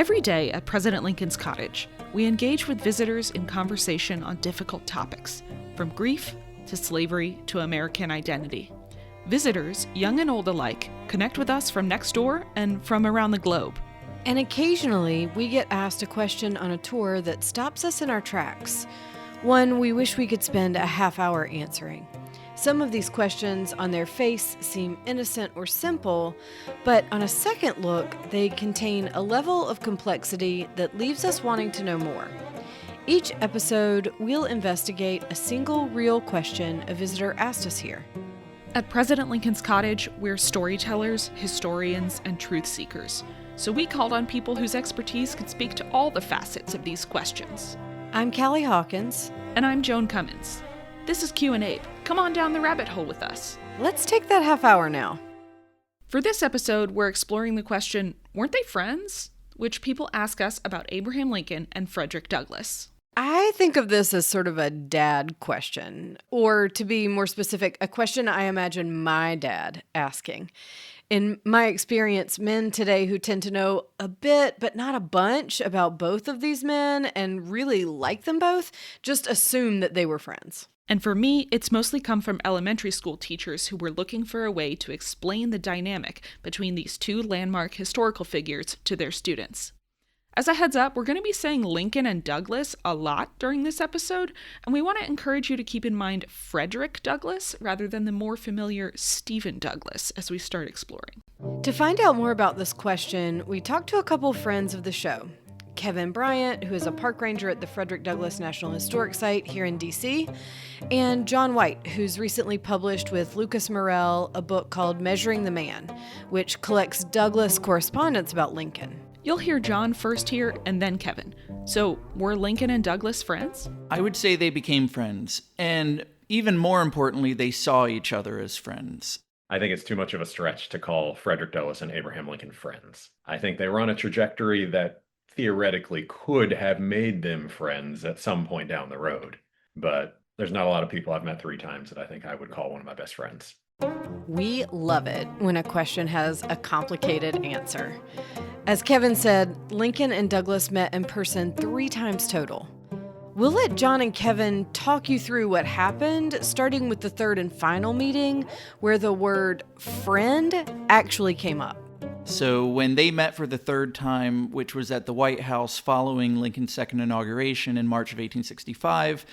Every day at President Lincoln's cottage, we engage with visitors in conversation on difficult topics, from grief to slavery to American identity. Visitors, young and old alike, connect with us from next door and from around the globe. And occasionally, we get asked a question on a tour that stops us in our tracks, one we wish we could spend a half hour answering. Some of these questions on their face seem innocent or simple, but on a second look, they contain a level of complexity that leaves us wanting to know more. Each episode, we'll investigate a single real question a visitor asked us here. At President Lincoln's cottage, we're storytellers, historians, and truth seekers. So we called on people whose expertise could speak to all the facets of these questions. I'm Callie Hawkins. And I'm Joan Cummins. This is Q&A. Come on down the rabbit hole with us. Let's take that half hour now. For this episode, we're exploring the question, weren't they friends? Which people ask us about Abraham Lincoln and Frederick Douglass. I think of this as sort of a dad question, or to be more specific, a question I imagine my dad asking. In my experience, men today who tend to know a bit, but not a bunch, about both of these men and really like them both, just assume that they were friends. And for me, it's mostly come from elementary school teachers who were looking for a way to explain the dynamic between these two landmark historical figures to their students. As a heads up, we're going to be saying Lincoln and Douglass a lot during this episode, and we want to encourage you to keep in mind Frederick Douglass rather than the more familiar Stephen Douglas as we start exploring. To find out more about this question, we talked to a couple friends of the show. Kevin Bryant, who is a park ranger at the Frederick Douglass National Historic Site here in D.C., and John White, who's recently published with Lucas Morel a book called Measuring the Man, which collects Douglass correspondence about Lincoln. You'll hear John first here and then Kevin. So, were Lincoln and Douglass friends? I would say they became friends, and even more importantly, they saw each other as friends. I think it's too much of a stretch to call Frederick Douglass and Abraham Lincoln friends. I think they were on a trajectory that theoretically could have made them friends at some point down the road. But there's not a lot of people I've met 3 times that I think I would call one of my best friends. We love it when a question has a complicated answer. As Kevin said, Lincoln and Douglass met in person 3 times total. We'll let John and Kevin talk you through what happened, starting with the third and final meeting, where the word friend actually came up. So when they met for the 3rd time, which was at the White House following Lincoln's second inauguration in March of 1865,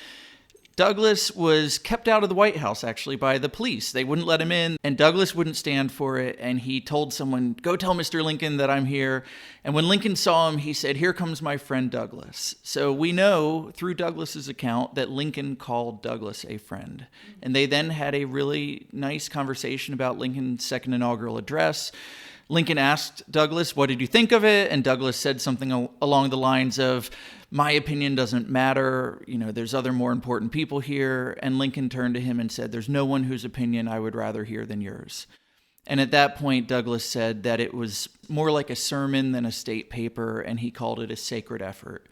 Douglass was kept out of the White House, actually, by the police. They wouldn't let him in, and Douglass wouldn't stand for it, and he told someone, "Go tell Mr. Lincoln that I'm here." And when Lincoln saw him, he said, "Here comes my friend Douglass." So we know, through Douglass's account, that Lincoln called Douglass a friend. And they then had a really nice conversation about Lincoln's second inaugural address. Lincoln asked Douglass, "What did you think of it?" And Douglass said something along the lines of, "My opinion doesn't matter. There's other more important people here." And Lincoln turned to him and said, "There's no one whose opinion I would rather hear than yours." And at that point, Douglass said that it was more like a sermon than a state paper, and he called it a sacred effort.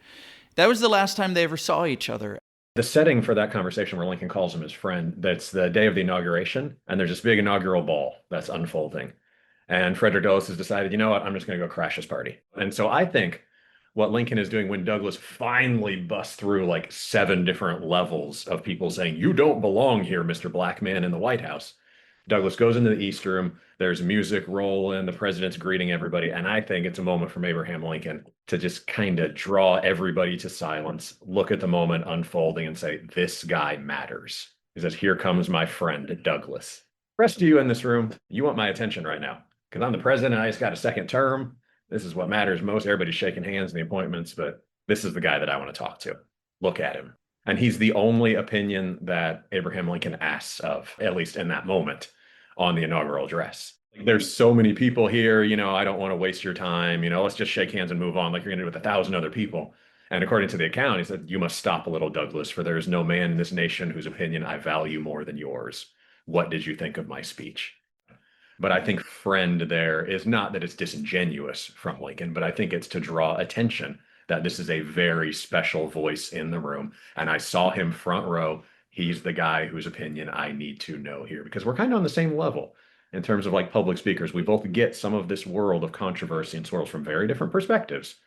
That was the last time they ever saw each other. The setting for that conversation where Lincoln calls him his friend, that's the day of the inauguration, and there's this big inaugural ball that's unfolding. And Frederick Douglass has decided, you know what, I'm just going to go crash this party. And so I think what Lincoln is doing when Douglass finally busts through like 7 different levels of people saying, "You don't belong here, Mr. Black Man in the White House." Douglass goes into the East Room. There's music rolling. The president's greeting everybody. And I think it's a moment from Abraham Lincoln to just kind of draw everybody to silence, look at the moment unfolding and say, this guy matters. He says, "Here comes my friend, Douglass. The rest of you in this room, you want my attention right now. Because I'm the president, I just got a 2nd term. This is what matters most. Everybody's shaking hands in the appointments, but this is the guy that I want to talk to. Look at him." And he's the only opinion that Abraham Lincoln asks of, at least in that moment, on the inaugural address. There's so many people here, I don't want to waste your time. Let's just shake hands and move on like you're going to do with 1,000 other people. And according to the account, he said, "You must stop a little, Douglass, for there is no man in this nation whose opinion I value more than yours. What did you think of my speech?" But I think friend there is not that it's disingenuous from Lincoln, but I think it's to draw attention that this is a very special voice in the room. And I saw him front row. He's the guy whose opinion I need to know here, because we're kind of on the same level in terms of like public speakers. We both get some of this world of controversy and swirls from very different perspectives.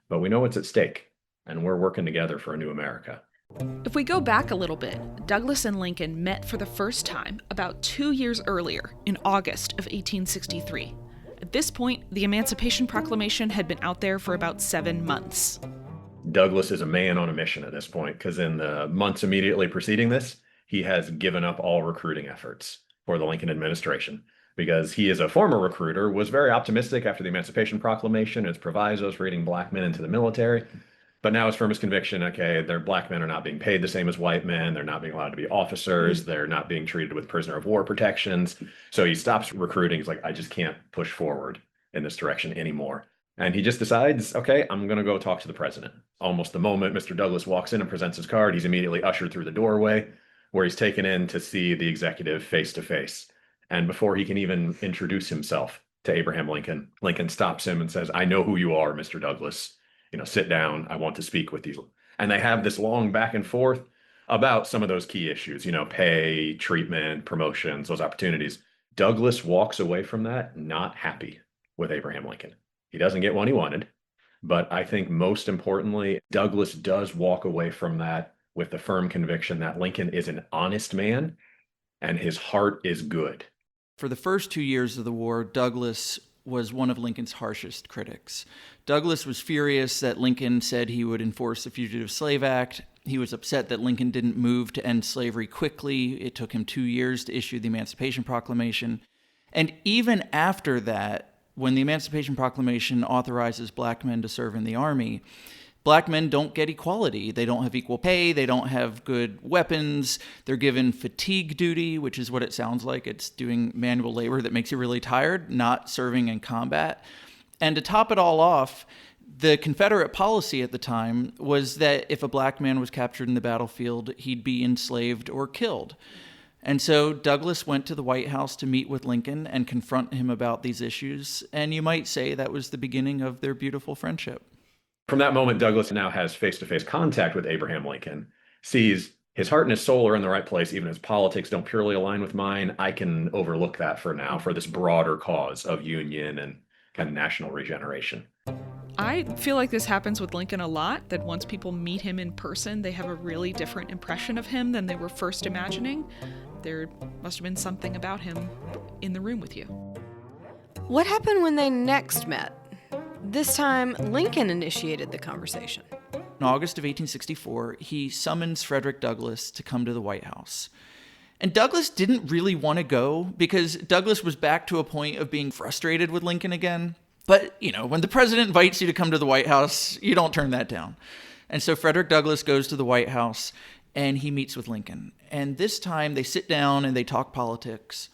but we know what's at stake, and we're working together for a new America. If we go back a little bit, Douglas and Lincoln met for the first time about 2 years earlier, in August of 1863. At this point, the Emancipation Proclamation had been out there for about 7 months. Douglas is a man on a mission at this point, because in the months immediately preceding this, he has given up all recruiting efforts for the Lincoln administration, because he, as a former recruiter, was very optimistic after the Emancipation Proclamation and its provisos for getting black men into the military. But now his firmest conviction, okay, their black men are not being paid the same as white men. They're not being allowed to be officers. They're not being treated with prisoner of war protections. So he stops recruiting. He's like, I just can't push forward in this direction anymore. And he just decides, okay, I'm going to go talk to the president. Almost the moment Mr. Douglas walks in and presents his card, he's immediately ushered through the doorway where he's taken in to see the executive face to face. And before he can even introduce himself to Abraham Lincoln, Lincoln stops him and says, I know who you are, Mr. Douglas. Sit down. I want to speak with you. And they have this long back and forth about some of those key issues, pay, treatment, promotions, those opportunities. Douglas walks away from that not happy with Abraham Lincoln. He doesn't get what he wanted, but I think most importantly, Douglas does walk away from that with the firm conviction that Lincoln is an honest man and his heart is good. For the first 2 years of the war, Douglas was one of Lincoln's harshest critics. Douglas was furious that Lincoln said he would enforce the Fugitive Slave Act. He was upset that Lincoln didn't move to end slavery quickly. It took him 2 years to issue the Emancipation Proclamation. And even after that, when the Emancipation Proclamation authorizes black men to serve in the Army, black men don't get equality. They don't have equal pay. They don't have good weapons. They're given fatigue duty, which is what it sounds like. It's doing manual labor that makes you really tired, not serving in combat. And to top it all off, the Confederate policy at the time was that if a black man was captured in the battlefield, he'd be enslaved or killed. And so Douglas went to the White House to meet with Lincoln and confront him about these issues. And you might say that was the beginning of their beautiful friendship. From that moment, Douglas now has face-to-face contact with Abraham Lincoln, sees his heart and his soul are in the right place, even as politics don't purely align with mine. I can overlook that for now for this broader cause of union and kind of national regeneration. I feel like this happens with Lincoln a lot, that once people meet him in person, they have a really different impression of him than they were first imagining. There must have been something about him in the room with you. What happened when they next met? This time, Lincoln initiated the conversation. In August of 1864, he summons Frederick Douglass to come to the White House. And Douglass didn't really want to go because Douglass was back to a point of being frustrated with Lincoln again. But, when the president invites you to come to the White House, you don't turn that down. And so Frederick Douglass goes to the White House and he meets with Lincoln. And this time they sit down and they talk politics.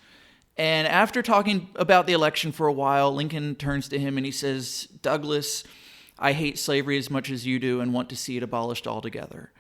And after talking about the election for a while, Lincoln turns to him and he says, Douglass, I hate slavery as much as you do and want to see it abolished altogether.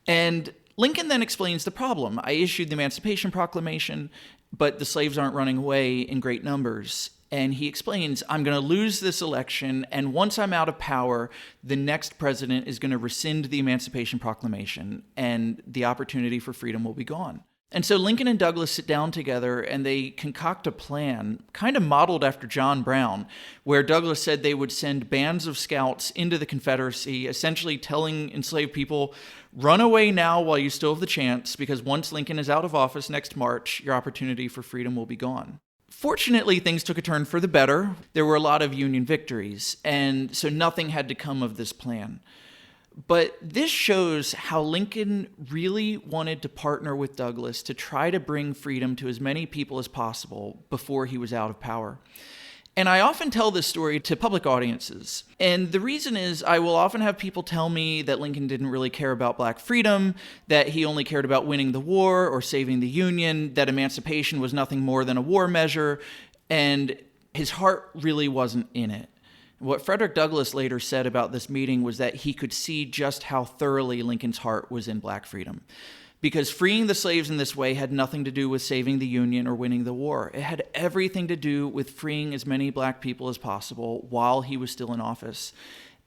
And Lincoln then explains the problem. I issued the Emancipation Proclamation, but the slaves aren't running away in great numbers. And he explains, I'm going to lose this election, and once I'm out of power, the next president is going to rescind the Emancipation Proclamation, and the opportunity for freedom will be gone. And so Lincoln and Douglass sit down together and they concoct a plan, kind of modeled after John Brown, where Douglass said they would send bands of scouts into the Confederacy, essentially telling enslaved people, run away now while you still have the chance, because once Lincoln is out of office next March, your opportunity for freedom will be gone. Fortunately, things took a turn for the better. There were a lot of Union victories, and so nothing had to come of this plan. But this shows how Lincoln really wanted to partner with Douglass to try to bring freedom to as many people as possible before he was out of power. And I often tell this story to public audiences. And the reason is I will often have people tell me that Lincoln didn't really care about black freedom, that he only cared about winning the war or saving the Union, that emancipation was nothing more than a war measure, and his heart really wasn't in it. What Frederick Douglass later said about this meeting was that he could see just how thoroughly Lincoln's heart was in black freedom. Because freeing the slaves in this way had nothing to do with saving the Union or winning the war. It had everything to do with freeing as many black people as possible while he was still in office.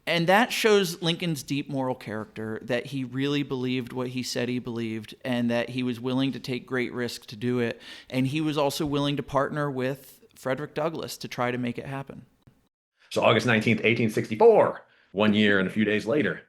And that shows Lincoln's deep moral character, that he really believed what he said he believed, and that he was willing to take great risks to do it. And he was also willing to partner with Frederick Douglass to try to make it happen. So August 19th, 1864, 1 year and a few days later,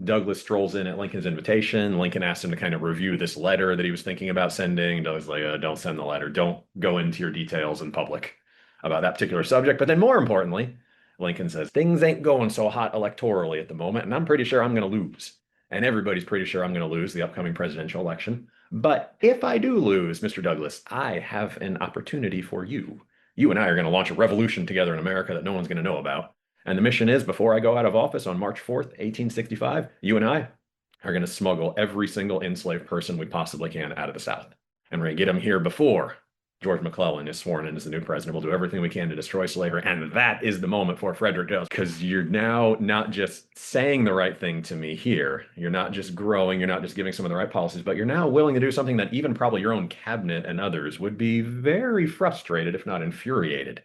Douglas strolls in at Lincoln's invitation. Lincoln asks him to kind of review this letter that he was thinking about sending. Douglas like, don't send the letter. Don't go into your details in public about that particular subject. But then more importantly, Lincoln says, things ain't going so hot electorally at the moment, and I'm pretty sure I'm going to lose. And everybody's pretty sure I'm going to lose the upcoming presidential election. But if I do lose, Mr. Douglas, I have an opportunity for you. You and I are going to launch a revolution together in America that no one's going to know about. And the mission is, before I go out of office on March 4th, 1865, you and I are going to smuggle every single enslaved person we possibly can out of the South. And we're going to get them here before George McClellan is sworn in as the new president. We'll do everything we can to destroy slavery. And that is the moment for Frederick Douglass, because you're now not just saying the right thing to me here. You're not just growing. You're not just giving some of the right policies, but you're now willing to do something that even probably your own cabinet and others would be very frustrated, if not infuriated,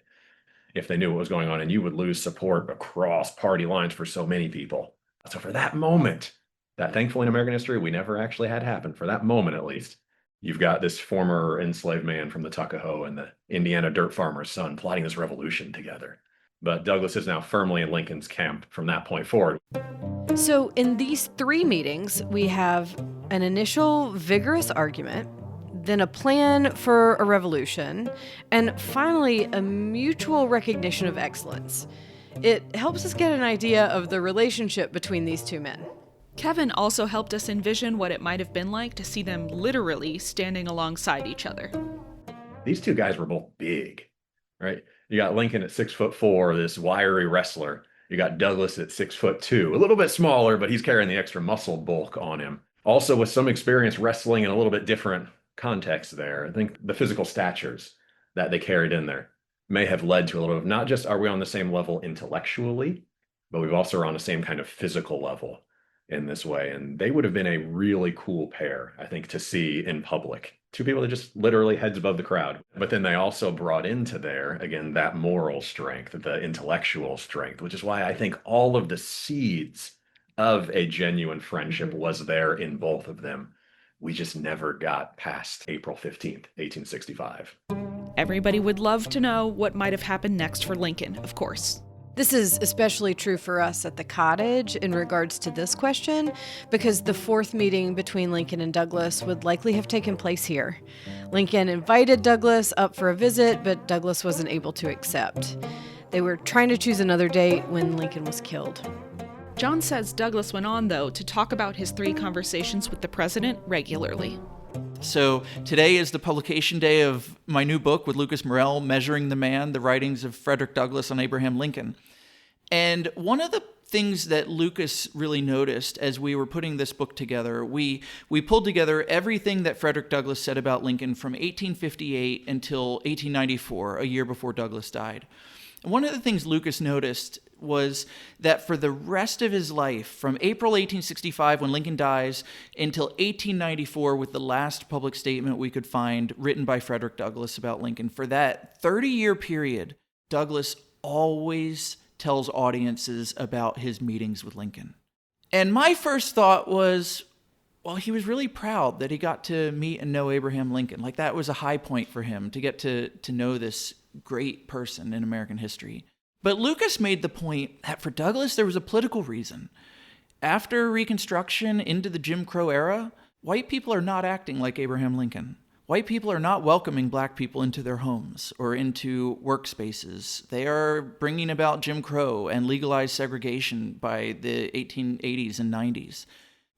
if they knew what was going on, and you would lose support across party lines for so many people. So for that moment, that thankfully in American history, we never actually had happen, for that moment at least, you've got this former enslaved man from the Tuckahoe and the Indiana dirt farmer's son plotting this revolution together. But Douglas is now firmly in Lincoln's camp from that point forward. So in these 3 meetings, we have an initial vigorous argument, then a plan for a revolution, and finally a mutual recognition of excellence. It helps us get an idea of the relationship between these 2 men. Kevin also helped us envision what it might have been like to see them literally standing alongside each other. These 2 guys were both big, right? You got Lincoln at 6'4", this wiry wrestler. You got Douglas at 6'2", a little bit smaller, but he's carrying the extra muscle bulk on him. Also with some experience wrestling in a little bit different context there. I think the physical statures that they carried in there may have led to a little of, not just are we on the same level intellectually, but we've also are on the same kind of physical level in this way. And they would have been a really cool pair, I think, to see in public. 2 people that just literally heads above the crowd. But then they also brought into there, again, that moral strength, the intellectual strength, which is why I think all of the seeds of a genuine friendship was there in both of them. We just never got past April 15th, 1865. Everybody would love to know what might have happened next for Lincoln, of course. This is especially true for us at the cottage in regards to this question, because the 4th meeting between Lincoln and Douglas would likely have taken place here. Lincoln invited Douglas up for a visit, but Douglas wasn't able to accept. They were trying to choose another date when Lincoln was killed. John says Douglas went on, though, to talk about his 3 conversations with the president regularly. So today is the publication day of my new book with Lucas Morel, Measuring the Man, the writings of Frederick Douglass on Abraham Lincoln. And one of the things that Lucas really noticed as we were putting this book together, we pulled together everything that Frederick Douglass said about Lincoln from 1858 until 1894, a year before Douglass died. And one of the things Lucas noticed was that for the rest of his life, from April 1865 when Lincoln dies until 1894 with the last public statement we could find written by Frederick Douglass about Lincoln, for that 30-year period, Douglass always tells audiences about his meetings with Lincoln. And my first thought was, well, he was really proud that he got to meet and know Abraham Lincoln. Like, that was a high point for him to get to know this great person in American history. But Lucas made the point that for Douglass, there was a political reason. After Reconstruction into the Jim Crow era, white people are not acting like Abraham Lincoln. White people are not welcoming black people into their homes or into workspaces. They are bringing about Jim Crow and legalized segregation by the 1880s and 90s.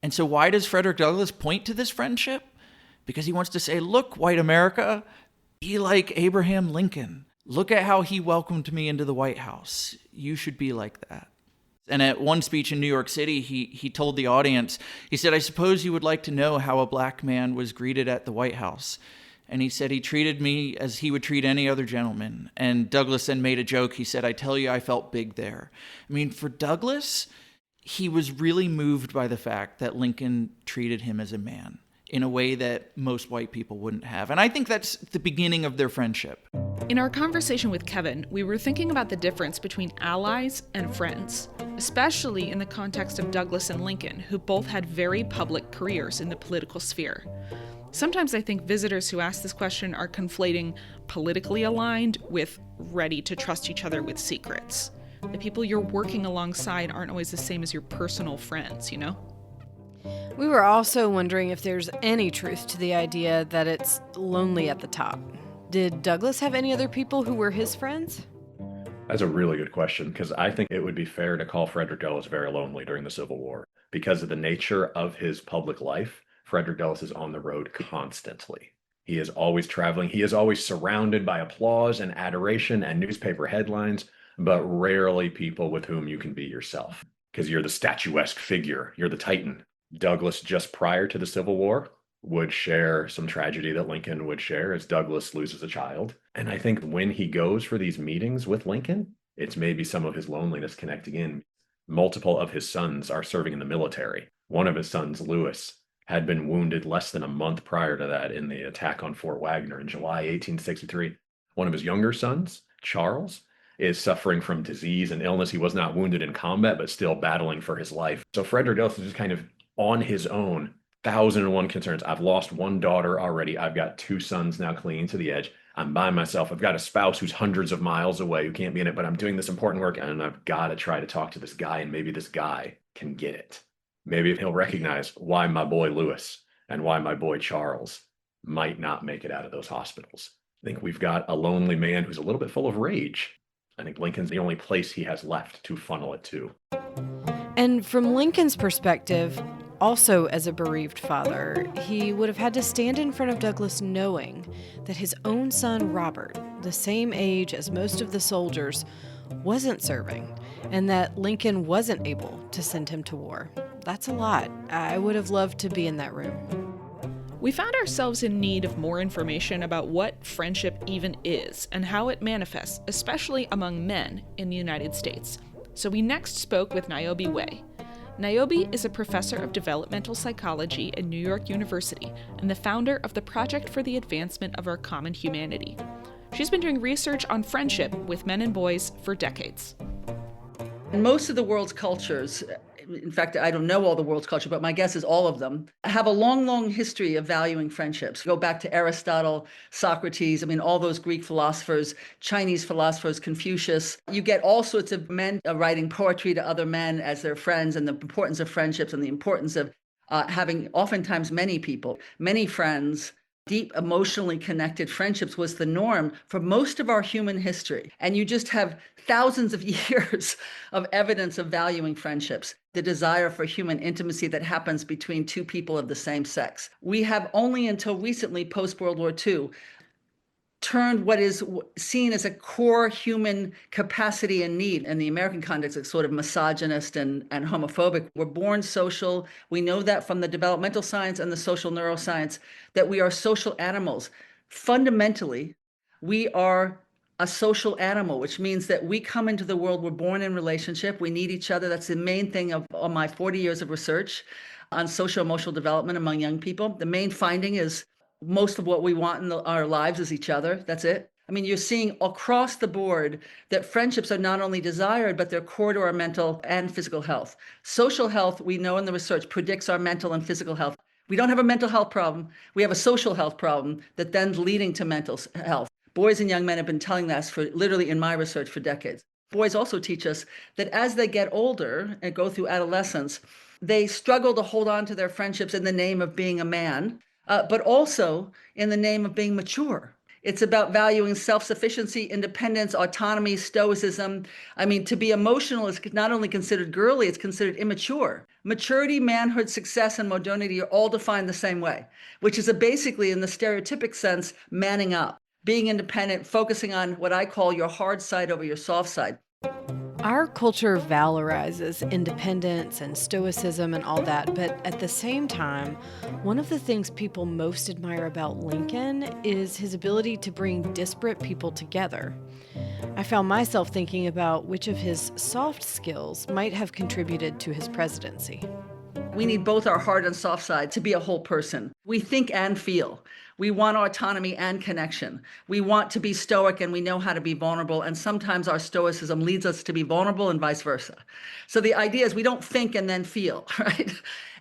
And so why does Frederick Douglass point to this friendship? Because he wants to say, look, white America, be like Abraham Lincoln. Look at how he welcomed me into the White House. You should be like that. And at one speech in New York City, he told the audience, he said, I suppose you would like to know how a black man was greeted at the White House. And he said he treated me as he would treat any other gentleman. And Douglass then made a joke. He said, I tell you, I felt big there. I mean, for Douglass, he was really moved by the fact that Lincoln treated him as a man in a way that most white people wouldn't have. And I think that's the beginning of their friendship. In our conversation with Kevin, we were thinking about the difference between allies and friends, especially in the context of Douglass and Lincoln, who both had very public careers in the political sphere. Sometimes I think visitors who ask this question are conflating politically aligned with ready to trust each other with secrets. The people you're working alongside aren't always the same as your personal friends, you know? We were also wondering if there's any truth to the idea that it's lonely at the top. Did Douglas have any other people who were his friends? That's a really good question because I think it would be fair to call Frederick Douglass very lonely during the Civil War. Because of the nature of his public life, Frederick Douglass is on the road constantly. He is always traveling. He is always surrounded by applause and adoration and newspaper headlines, but rarely people with whom you can be yourself because you're the statuesque figure. You're the Titan. Douglass, just prior to the Civil War, would share some tragedy that Lincoln would share as Douglass loses a child. And I think when he goes for these meetings with Lincoln, it's maybe some of his loneliness connecting in. Multiple of his sons are serving in the military. One of his sons, Lewis, had been wounded less than a month prior to that in the attack on Fort Wagner in July 1863. One of his younger sons, Charles, is suffering from disease and illness. He was not wounded in combat, but still battling for his life. So Frederick Douglass is just kind of on his own. 1,001 concerns. I've lost one daughter already. I've got two sons now clinging to the edge. I'm by myself. I've got a spouse who's hundreds of miles away who can't be in it, but I'm doing this important work and I've got to try to talk to this guy and maybe this guy can get it. Maybe he'll recognize why my boy Lewis and why my boy Charles might not make it out of those hospitals. I think we've got a lonely man who's a little bit full of rage. I think Lincoln's the only place he has left to funnel it to. And from Lincoln's perspective, also as a bereaved father, he would have had to stand in front of Douglass knowing that his own son, Robert, the same age as most of the soldiers, wasn't serving, and that Lincoln wasn't able to send him to war. That's a lot. I would have loved to be in that room. We found ourselves in need of more information about what friendship even is and how it manifests, especially among men in the United States. So we next spoke with Niobe Way. Niobe is a professor of developmental psychology at New York University and the founder of the Project for the Advancement of Our Common Humanity. She's been doing research on friendship with men and boys for decades. In most of the world's cultures, in fact, I don't know all the world's culture, but my guess is all of them, have a long, long history of valuing friendships. Go back to Aristotle, Socrates, all those Greek philosophers, Chinese philosophers, Confucius. You get all sorts of men writing poetry to other men as their friends, and the importance of friendships and the importance of having oftentimes many people, many friends. Deep, emotionally connected friendships was the norm for most of our human history. And you just have thousands of years of evidence of valuing friendships, the desire for human intimacy that happens between two people of the same sex. We have only until recently, post-World War II, turned what is seen as a core human capacity and need. In the American context, it's sort of misogynist and homophobic. We're born social. We know that from the developmental science and the social neuroscience, that we are social animals. Fundamentally, we are a social animal, which means that we come into the world, we're born in relationship, we need each other. That's the main thing of my 40 years of research on social-emotional development among young people. The main finding is most of what we want in our lives is each other. That's it. You're seeing across the board that friendships are not only desired, but they're core to our mental and physical health. Social health, we know in the research, predicts our mental and physical health. We don't have a mental health problem. We have a social health problem that then's leading to mental health. Boys and young men have been telling us for literally in my research for decades. Boys also teach us that as they get older and go through adolescence, they struggle to hold on to their friendships in the name of being a man. But also in the name of being mature. It's about valuing self-sufficiency, independence, autonomy, stoicism. To be emotional is not only considered girly, it's considered immature. Maturity, manhood, success, and modernity are all defined the same way, which is basically, in the stereotypic sense, manning up, being independent, focusing on what I call your hard side over your soft side. Our culture valorizes independence and stoicism and all that, but at the same time, one of the things people most admire about Lincoln is his ability to bring disparate people together. I found myself thinking about which of his soft skills might have contributed to his presidency. We need both our hard and soft side to be a whole person. We think and feel. We want autonomy and connection. We want to be stoic and we know how to be vulnerable. And sometimes our stoicism leads us to be vulnerable and vice versa. So the idea is we don't think and then feel, right?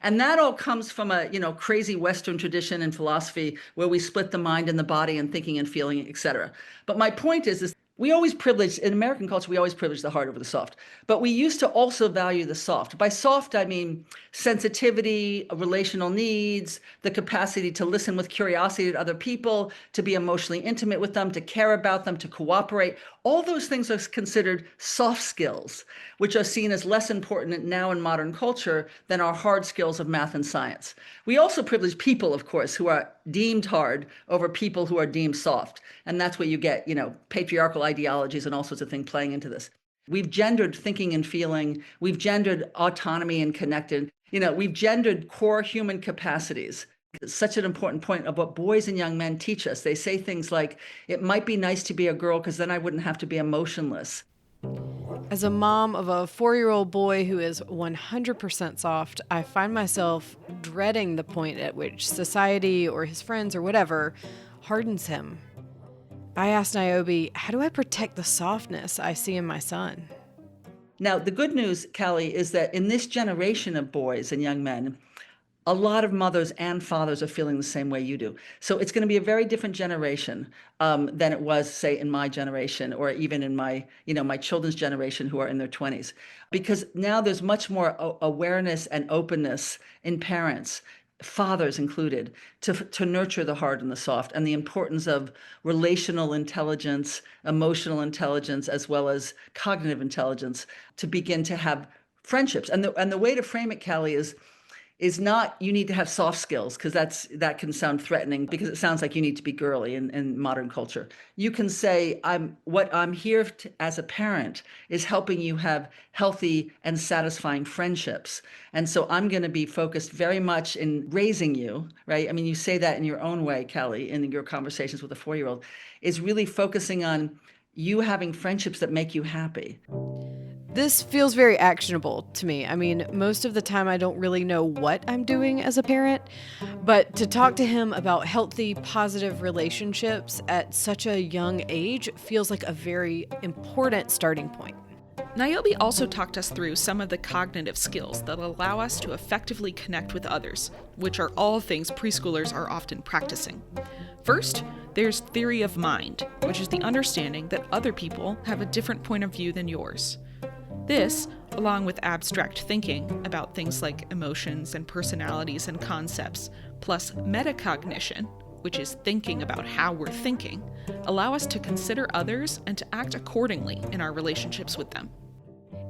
And that all comes from a crazy Western tradition in philosophy where we split the mind and the body and thinking and feeling, etc. But my point is We always privilege, in American culture, we always privilege the hard over the soft. But we used to also value the soft. By soft, I mean sensitivity, relational needs, the capacity to listen with curiosity to other people, to be emotionally intimate with them, to care about them, to cooperate. All those things are considered soft skills, which are seen as less important now in modern culture than our hard skills of math and science. We also privilege people, of course, who are deemed hard over people who are deemed soft. And that's where you get, patriarchal ideologies and all sorts of things playing into this. We've gendered thinking and feeling. We've gendered autonomy and connected. We've gendered core human capacities. It's such an important point of what boys and young men teach us. They say things like, it might be nice to be a girl because then I wouldn't have to be emotionless. As a mom of a 4-year-old boy who is 100% soft, I find myself dreading the point at which society or his friends or whatever hardens him. I asked Niobe, how do I protect the softness I see in my son? Now, the good news, Callie, is that in this generation of boys and young men, a lot of mothers and fathers are feeling the same way you do. So it's going to be a very different generation than it was, say, in my generation, or even in my children's generation who are in their 20s. Because now there's much more awareness and openness in parents, fathers included, to nurture the hard and the soft, and the importance of relational intelligence, emotional intelligence, as well as cognitive intelligence, to begin to have friendships. And the way to frame it, Callie, is not you need to have soft skills, because that can sound threatening, because it sounds like you need to be girly in modern culture. You can say, what I'm here as a parent is helping you have healthy and satisfying friendships. And so I'm going to be focused very much in raising you, right? I mean, you say that in your own way, Callie, in your conversations with a 4-year-old, is really focusing on you having friendships that make you happy. This feels very actionable to me. I mean, most of the time I don't really know what I'm doing as a parent, but to talk to him about healthy, positive relationships at such a young age feels like a very important starting point. Niobe also talked us through some of the cognitive skills that allow us to effectively connect with others, which are all things preschoolers are often practicing. First, there's theory of mind, which is the understanding that other people have a different point of view than yours. This, along with abstract thinking about things like emotions and personalities and concepts, plus metacognition, which is thinking about how we're thinking, allow us to consider others and to act accordingly in our relationships with them.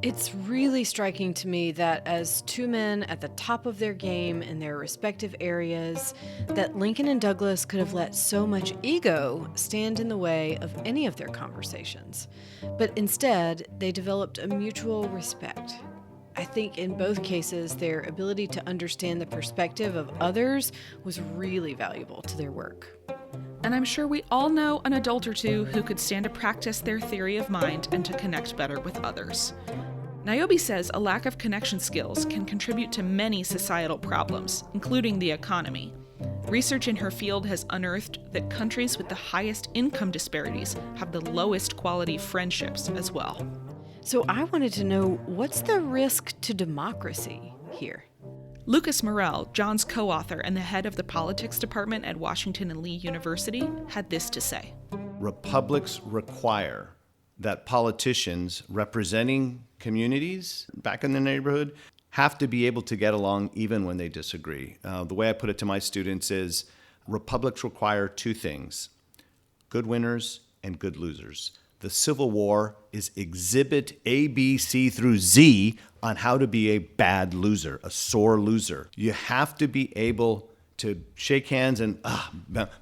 It's really striking to me that as two men at the top of their game in their respective areas, that Lincoln and Douglas could have let so much ego stand in the way of any of their conversations. But instead, they developed a mutual respect. I think in both cases, their ability to understand the perspective of others was really valuable to their work. And I'm sure we all know an adult or two who could stand to practice their theory of mind and to connect better with others. Niobe says a lack of connection skills can contribute to many societal problems, including the economy. Research in her field has unearthed that countries with the highest income disparities have the lowest quality friendships as well. So I wanted to know, what's the risk to democracy here? Lucas Morel, John's co-author and the head of the politics department at Washington and Lee University, had this to say. Republics require that politicians representing communities back in the neighborhood have to be able to get along even when they disagree. The way I put it to my students is republics require two things: good winners and good losers. The Civil War is exhibit A, B, C through Z on how to be a bad loser, a sore loser. You have to be able to shake hands and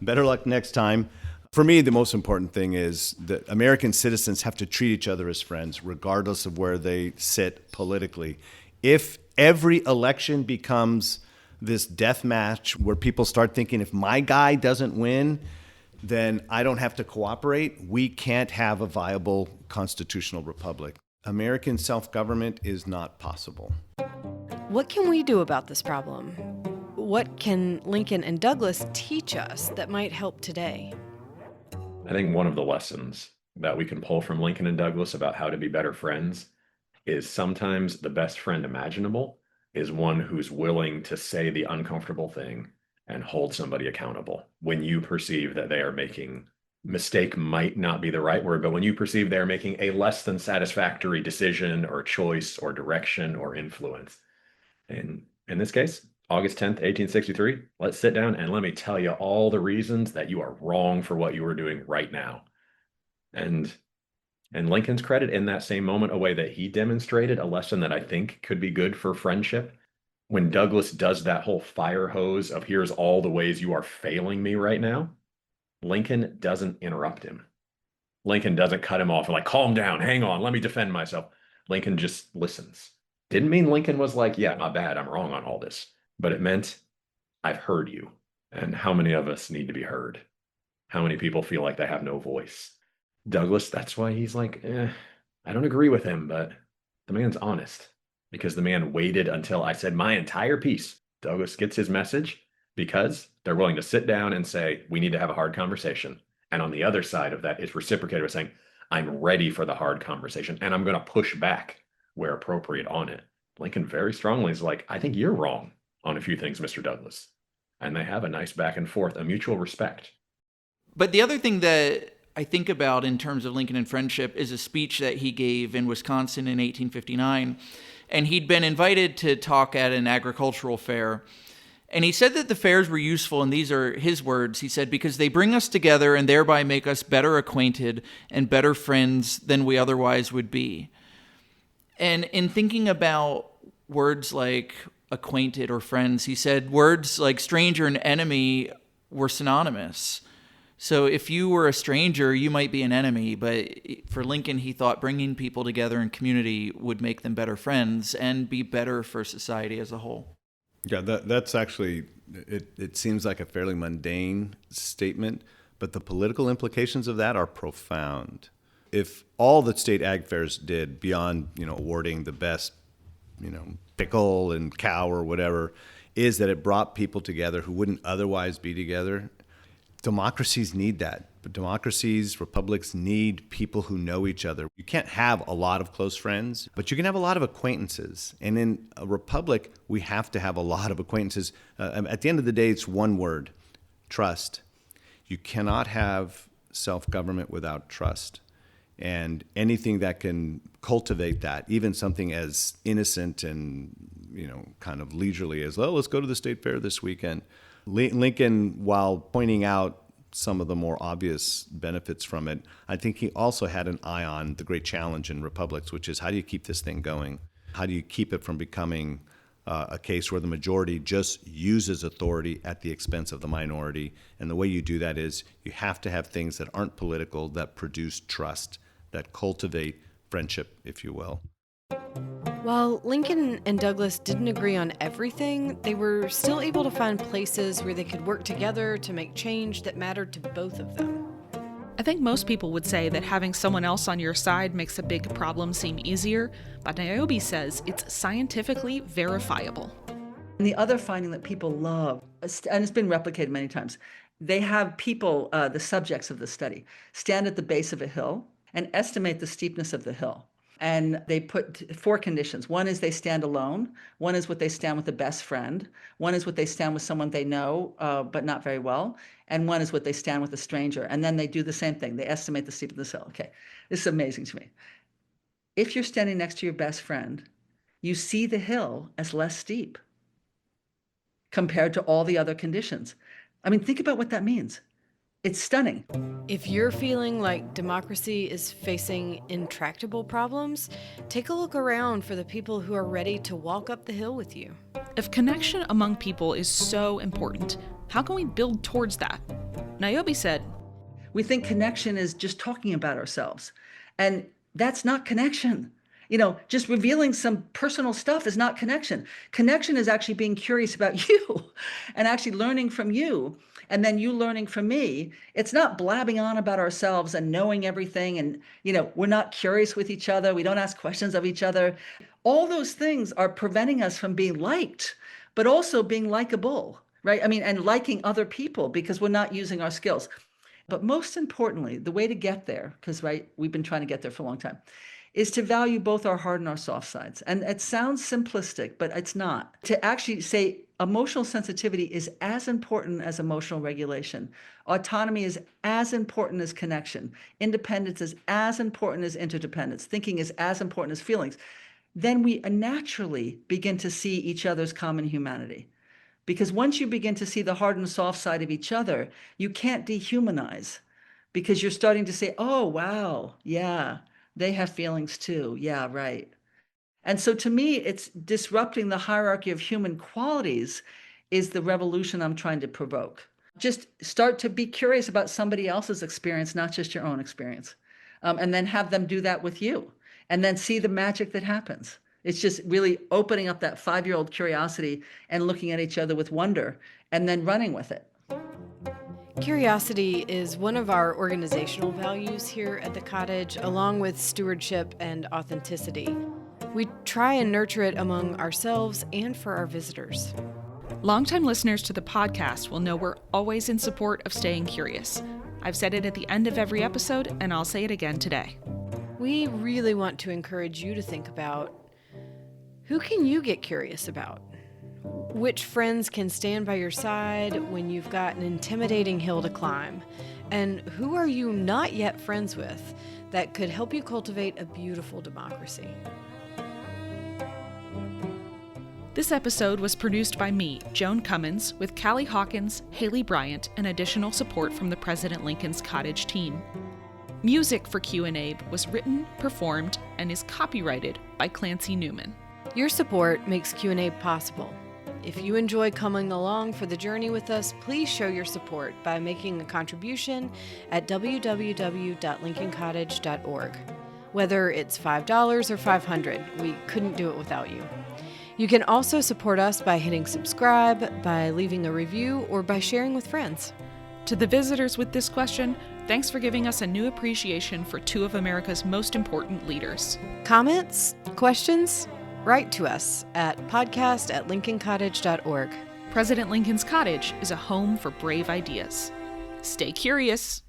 better luck next time. For me, the most important thing is that American citizens have to treat each other as friends, regardless of where they sit politically. If every election becomes this death match where people start thinking, if my guy doesn't win, then I don't have to cooperate, we can't have a viable constitutional republic. American self-government is not possible. What can we do about this problem? What can Lincoln and Douglas teach us that might help today? I think one of the lessons that we can pull from Lincoln and Douglas about how to be better friends is sometimes the best friend imaginable is one who's willing to say the uncomfortable thing and hold somebody accountable when you perceive that they are making Mistake might not be the right word, but when you perceive they're making a less than satisfactory decision or choice or direction or influence. And in this case, August 10th, 1863, let's sit down and let me tell you all the reasons that you are wrong for what you are doing right now. And Lincoln's credit in that same moment, a way that he demonstrated a lesson that I think could be good for friendship. When Douglas does that whole fire hose of here's all the ways you are failing me right now, Lincoln doesn't interrupt him. Lincoln doesn't cut him off and like, calm down, hang on, let me defend myself. Lincoln just listens. Didn't mean Lincoln was like, yeah, my bad, I'm wrong on all this. But it meant, I've heard you. And how many of us need to be heard? How many people feel like they have no voice? Douglas, that's why he's like, I don't agree with him, but the man's honest because the man waited until I said my entire piece. Douglas gets his message because they're willing to sit down and say, we need to have a hard conversation. And on the other side of that, it's reciprocated with saying, I'm ready for the hard conversation and I'm going to push back where appropriate on it. Lincoln very strongly is like, I think you're wrong on a few things, Mr. Douglas. And they have a nice back and forth, a mutual respect. But the other thing that I think about in terms of Lincoln and friendship is a speech that he gave in Wisconsin in 1859. And he'd been invited to talk at an agricultural fair. And he said that the fairs were useful, and these are his words. He said, because they bring us together and thereby make us better acquainted and better friends than we otherwise would be. And in thinking about words like acquainted or friends, he said words like stranger and enemy were synonymous. So if you were a stranger, you might be an enemy. But for Lincoln, he thought bringing people together in community would make them better friends and be better for society as a whole. Yeah, that's actually, it seems like a fairly mundane statement, but the political implications of that are profound. If all that state ag fairs did beyond, awarding the best, pickle and cow or whatever, is that it brought people together who wouldn't otherwise be together. Democracies need that. But democracies, republics need people who know each other. You can't have a lot of close friends, but you can have a lot of acquaintances. And in a republic, we have to have a lot of acquaintances. At the end of the day, it's one word, trust. You cannot have self-government without trust. And anything that can cultivate that, even something as innocent and, kind of leisurely as, let's go to the state fair this weekend. Lincoln, while pointing out some of the more obvious benefits from it, I think he also had an eye on the great challenge in republics, which is how do you keep this thing going? How do you keep it from becoming a case where the majority just uses authority at the expense of the minority? And the way you do that is you have to have things that aren't political, that produce trust, that cultivate friendship, if you will. While Lincoln and Douglas didn't agree on everything, they were still able to find places where they could work together to make change that mattered to both of them. I think most people would say that having someone else on your side makes a big problem seem easier, but Niobe says it's scientifically verifiable. And the other finding that people love, and it's been replicated many times, they have people, the subjects of the study, stand at the base of a hill and estimate the steepness of the hill. And they put 4 conditions. One is they stand alone. One is what they stand with a best friend. One is what they stand with someone they know, but not very well. And one is what they stand with a stranger. And then they do the same thing. They estimate the steepness of the hill. Okay, this is amazing to me. If you're standing next to your best friend, you see the hill as less steep compared to all the other conditions. I mean, think about what that means. It's stunning. If you're feeling like democracy is facing intractable problems, take a look around for the people who are ready to walk up the hill with you. If connection among people is so important, how can we build towards that? Niobe said, we think connection is just talking about ourselves. And that's not connection. Just revealing some personal stuff is not connection. Connection is actually being curious about you and actually learning from you. And then you learning from me. It's not blabbing on about ourselves and knowing everything. And, we're not curious with each other. We don't ask questions of each other. All those things are preventing us from being liked, but also being likable, right? And liking other people because we're not using our skills. But most importantly, the way to get there, because, right, we've been trying to get there for a long time, is to value both our hard and our soft sides. And it sounds simplistic, but it's not. To actually say, emotional sensitivity is as important as emotional regulation. Autonomy is as important as connection. Independence is as important as interdependence. Thinking is as important as feelings. Then we naturally begin to see each other's common humanity. Because once you begin to see the hard and soft side of each other, you can't dehumanize, because you're starting to say, oh, wow, yeah, they have feelings too. Yeah, right. And so to me, it's disrupting the hierarchy of human qualities is the revolution I'm trying to provoke. Just start to be curious about somebody else's experience, not just your own experience. And then have them do that with you, and then see the magic that happens. It's just really opening up that 5-year-old curiosity and looking at each other with wonder and then running with it. Curiosity is one of our organizational values here at the cottage, along with stewardship and authenticity. We try and nurture it among ourselves and for our visitors. Longtime listeners to the podcast will know we're always in support of staying curious. I've said it at the end of every episode, and I'll say it again today. We really want to encourage you to think about, who can you get curious about? Which friends can stand by your side when you've got an intimidating hill to climb? And who are you not yet friends with that could help you cultivate a beautiful democracy? This episode was produced by me, Joan Cummins, with Callie Hawkins, Haley Bryant, and additional support from the President Lincoln's Cottage team. Music for Q&A was written, performed, and is copyrighted by Clancy Newman. Your support makes Q&A possible. If you enjoy coming along for the journey with us, please show your support by making a contribution at www.lincolncottage.org. Whether it's $5 or $500, we couldn't do it without you. You can also support us by hitting subscribe, by leaving a review, or by sharing with friends. To the visitors with this question, thanks for giving us a new appreciation for two of America's most important leaders. Comments? Questions? Write to us at podcast@lincolncottage.org. President Lincoln's Cottage is a home for brave ideas. Stay curious.